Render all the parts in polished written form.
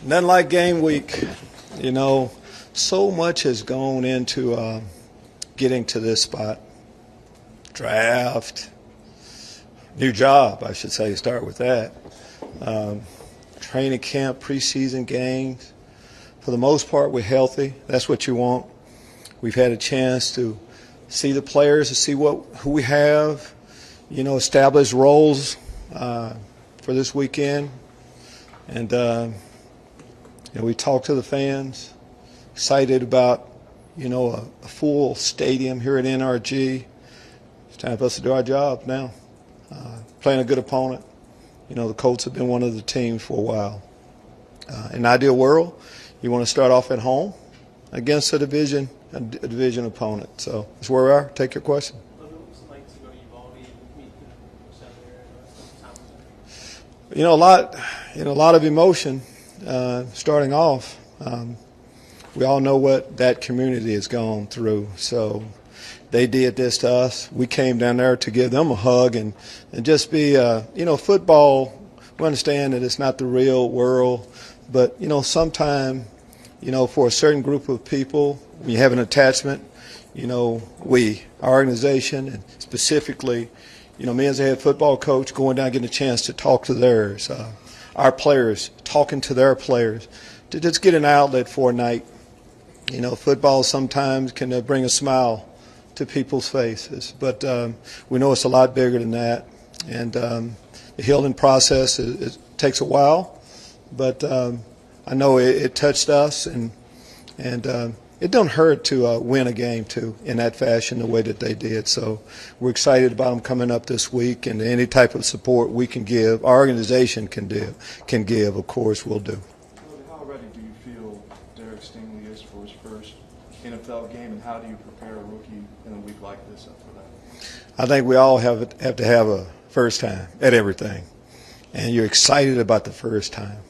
Nothing like game week. You know, so much has gone into getting to this spot. Draft, new job, I should say, start with that. Training camp, preseason games. For the most part, we're healthy. That's what you want. We've had a chance to see the players, to see who we have, establish roles for this weekend. And, we talked to the fans, excited about, a full stadium here at NRG. It's time for us to do our job now. Playing a good opponent. The Colts have been one of the teams for a while. In an ideal world, you want to start off at home against a division opponent. So that's where we are. Take your question. A lot of emotion starting off. We all know what that community has gone through. So they did this to us. We came down there to give them a hug and just be, football. We understand that it's not the real world, but sometime, for a certain group of people, when you have an attachment, our organization and specifically, me as a head football coach, going down getting a chance to talk to theirs, our players, talking to their players, to just get an outlet for a night. Football sometimes can bring a smile to people's faces, but we know it's a lot bigger than that. And the healing process, it takes a while, but I know it touched us, and it don't hurt to win a game, too, in that fashion, the way that they did. So we're excited about them coming up this week, and any type of support we can give, our organization can give, of course, we'll do. How ready do you feel Derek Stingley is for his first NFL game, and how do you prepare a rookie in a week like this for that? I think we all have to have a first time at everything, and you're excited about the first time.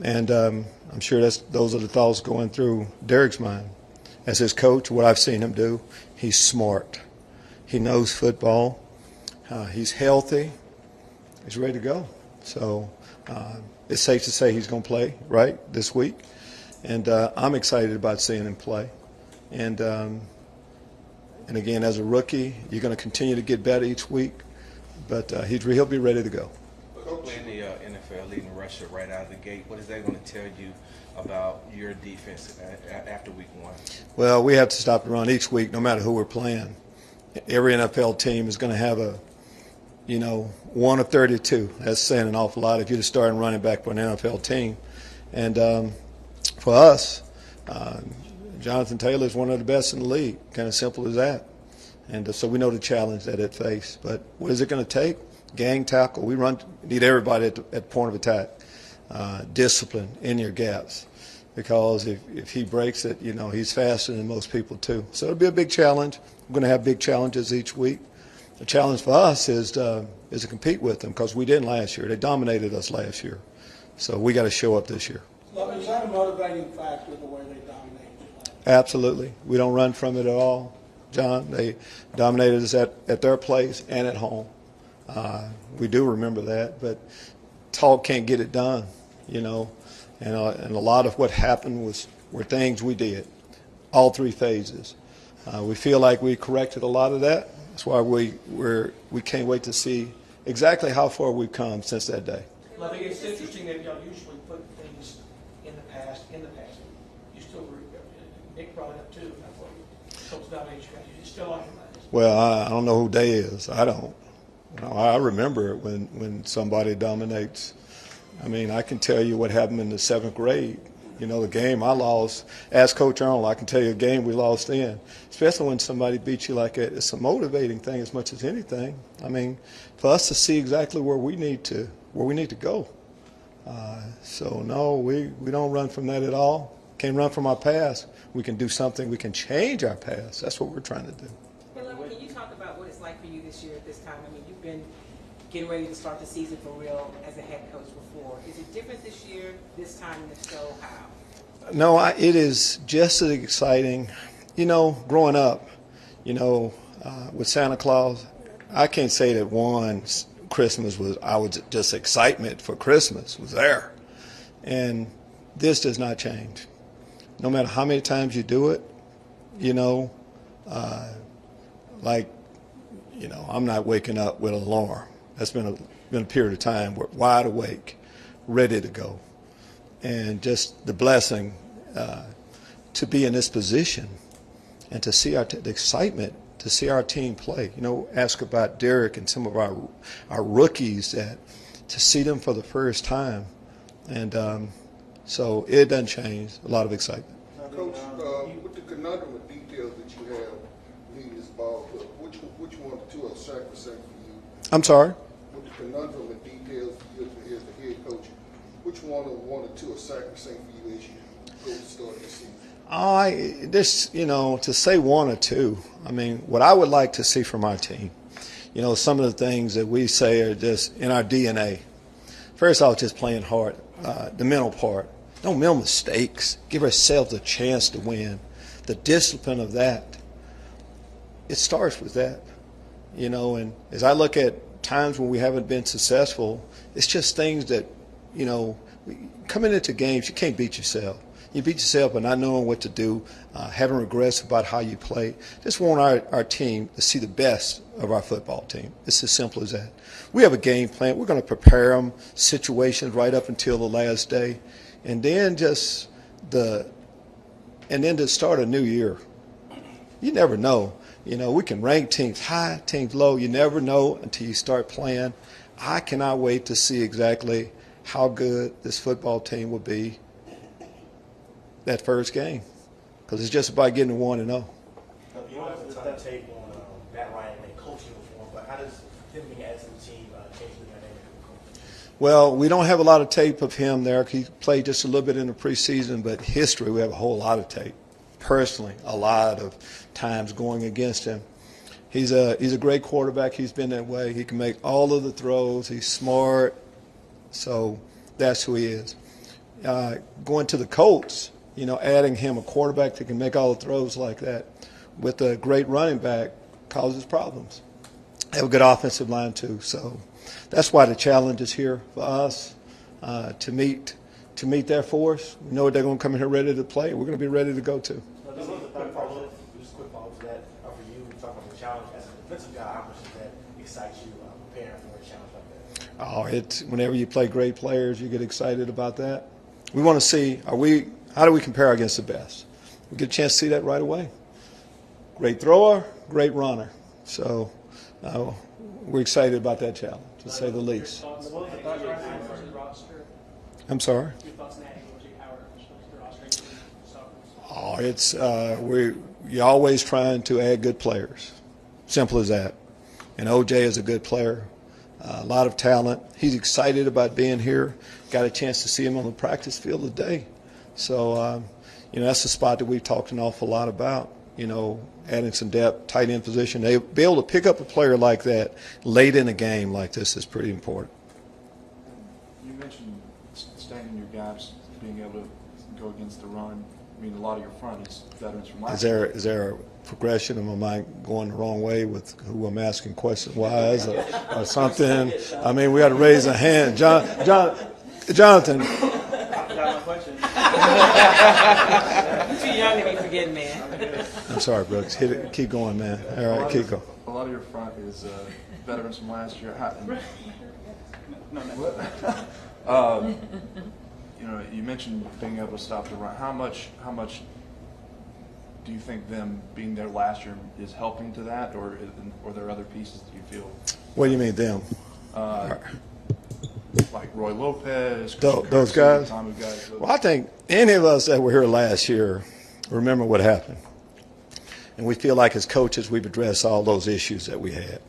And I'm sure those are the thoughts going through Derek's mind. As his coach, what I've seen him do, he's smart. He knows football. He's healthy. He's ready to go. So it's safe to say he's going to play, right, this week. And I'm excited about seeing him play. And again, as a rookie, you're going to continue to get better each week. But he'll be ready to go. Playing the NFL, leading rusher right out of the gate, what is that going to tell you about your defense after week one? Well, we have to stop the run each week, no matter who we're playing. Every NFL team is going to have a, 1 of 32. That's saying an awful lot if you're the starting running back for an NFL team. And for us, Jonathan Taylor is one of the best in the league, kind of simple as that. And so we know the challenge that it faced. But what is it going to take? Gang tackle. We need everybody at the point of attack. Discipline in your gaps, because if he breaks it, he's faster than most people too. So it'll be a big challenge. We're going to have big challenges each week. The challenge for us is to compete with them, because we didn't last year. They dominated us last year. So we got to show up this year. Lovie, is that a motivating factor, the way they dominated you? Absolutely. We don't run from it at all, John. They dominated us at their place and at home. We do remember that, but talk can't get it done, and a lot of what happened were things we did, all three phases. We feel like we corrected a lot of that. That's why we can't wait to see exactly how far we've come since that day. Lovie, it's interesting that y'all usually put things in the past. You still, Nick brought it up too. Coach dominates you. It's still on your mind. Well, I don't know who Day is. I don't. I remember it when somebody dominates. I mean, I can tell you what happened in the 7th grade. The game I lost. Ask Coach Arnold, I can tell you a game we lost in. Especially when somebody beats you like that. It's a motivating thing as much as anything. I mean, for us to see exactly where we need to go. So no, we don't run from that at all. Can't run from our past. We can do something. We can change our past. That's what we're trying to do. Can you talk about what it's like for you this year at this time? I mean, you've been getting ready to start the season for real as a head coach before. Is it different this year, this time, and if so, how? No, it is just as exciting. Growing up, with Santa Claus, I can't say that one Christmas was just excitement for Christmas was there. And this does not change. No matter how many times you do it, I'm not waking up with an alarm. That's been a period of time where wide awake, ready to go. And just the blessing to be in this position and to see the excitement to see our team play. Ask about Derek and some of our rookies, that to see them for the first time. And so it doesn't change. A lot of excitement. Coach, with the conundrum of details that you have leading this ball club, which one or two are sacrosanct for you? I'm sorry? With the conundrum of details you as the head coach, which one or two are sacrosanct for you as you go to start this season? To say one or two, what I would like to see from our team, some of the things that we say are just in our DNA. First off, just playing hard, the mental part. Don't make mistakes. Give ourselves a chance to win. The discipline of that, it starts with that. And as I look at times when we haven't been successful, it's just things that, coming into games, you can't beat yourself. You beat yourself by not knowing what to do, having regrets about how you play. Just want our team to see the best of our football team. It's as simple as that. We have a game plan. We're going to prepare them, situations right up until the last day. And then to start a new year. You never know. We can rank teams high, teams low. You never know until you start playing. I cannot wait to see exactly how good this football team will be that first game, because it's just about getting 1-0. You don't have to touch tape on Matt Ryan and coaching reform, but how does him being added to the team change the dynamic of the coach? Well, we don't have a lot of tape of him there. He played just a little bit in the preseason, but history, we have a whole lot of tape. Personally, a lot of times going against him. He's a great quarterback. He's been that way. He can make all of the throws. He's smart. So that's who he is. Going to the Colts, adding him a quarterback that can make all the throws like that with a great running back causes problems. They have a good offensive line too. So that's why the challenge is here for us to meet their force. We know they're going to come in here ready to play. We're going to be ready to go too. Just a quick follow-up to that. For you, talk about the challenge as a defensive guy. How much does that excite you preparing for a challenge like that? Whenever you play great players, you get excited about that. We want to see, how do we compare against the best? We get a chance to see that right away. Great thrower, great runner. So we're excited about that challenge, to say the least. I'm sorry? You're always trying to add good players. Simple as that. And OJ is a good player. A lot of talent. He's excited about being here. Got a chance to see him on the practice field today. So, that's the spot that we've talked an awful lot about, adding some depth, tight end position. They be able to pick up a player like that late in a game like this is pretty important. You mentioned staying in your gaps, being able to go against the run. A lot of your front is veterans from last year. Is there a progression? Am I going the wrong way with who I'm asking questions wise or something? We got to raise a hand. Jonathan. You're too young to be forgetting, man. I'm sorry, Brooks. Hit it. Keep going, man. All right, keep going. A lot of your front is veterans from last year. You mentioned being able to stop the run. How much do you think them being there last year is helping to that, or are there other pieces that you feel? What do you mean them? Like Roy Lopez, those guys? Well, I think any of us that were here last year remember what happened. And we feel like as coaches we've addressed all those issues that we had.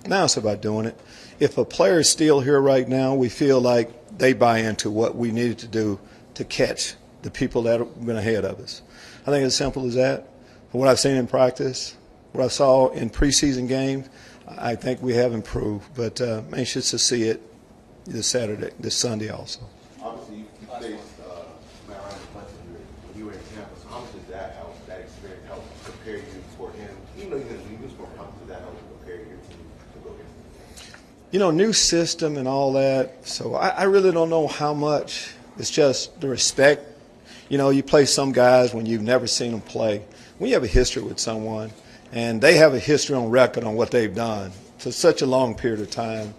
Now it's about doing it. If a player is still here right now, we feel like they buy into what we needed to do to catch the people that have been ahead of us. I think it's as simple as that. From what I've seen in practice, what I saw in preseason games, I think we have improved. But I'm anxious to see it this Sunday also. Obviously, you faced Matt Ryan when you were in Tampa. So how much did that experience help prepare you for him? Even though you're going to lose for him, how much did that help prepare your team to go against him? New system and all that. So I really don't know how much. It's just the respect you play some guys when you've never seen them play. When you have a history with someone, and they have a history on record on what they've done for such a long period of time,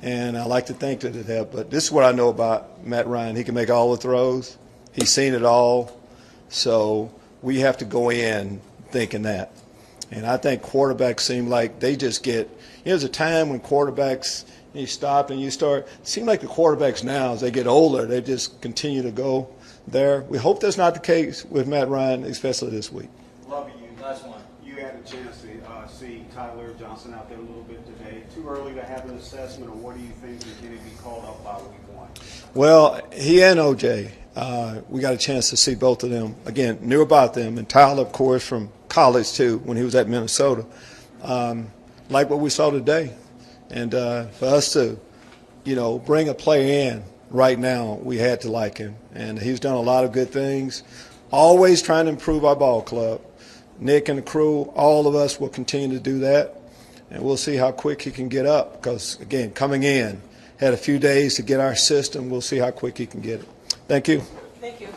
and I like to think that it helped. But this is what I know about Matt Ryan. He can make all the throws. He's seen it all. So we have to go in thinking that. And I think quarterbacks seem like they just get – there's a time when quarterbacks – you stop and you start – it seems like the quarterbacks now, as they get older, they just continue to go there. We hope that's not the case with Matt Ryan, especially this week. Lovie, you had a chance to see Tyler Johnson out there a little bit today. Too early to have an assessment, or what do you think is going to be called up by week 1? Well, he and OJ, we got a chance to see both of them. Again, knew about them. And Tyler, of course, from college, too, when he was at Minnesota. Like what we saw today. And for us to, bring a player in right now, we had to like him. And he's done a lot of good things, always trying to improve our ball club. Nick and the crew, all of us will continue to do that. And we'll see how quick he can get up because, again, coming in, had a few days to get our system. We'll see how quick he can get it. Thank you. Thank you.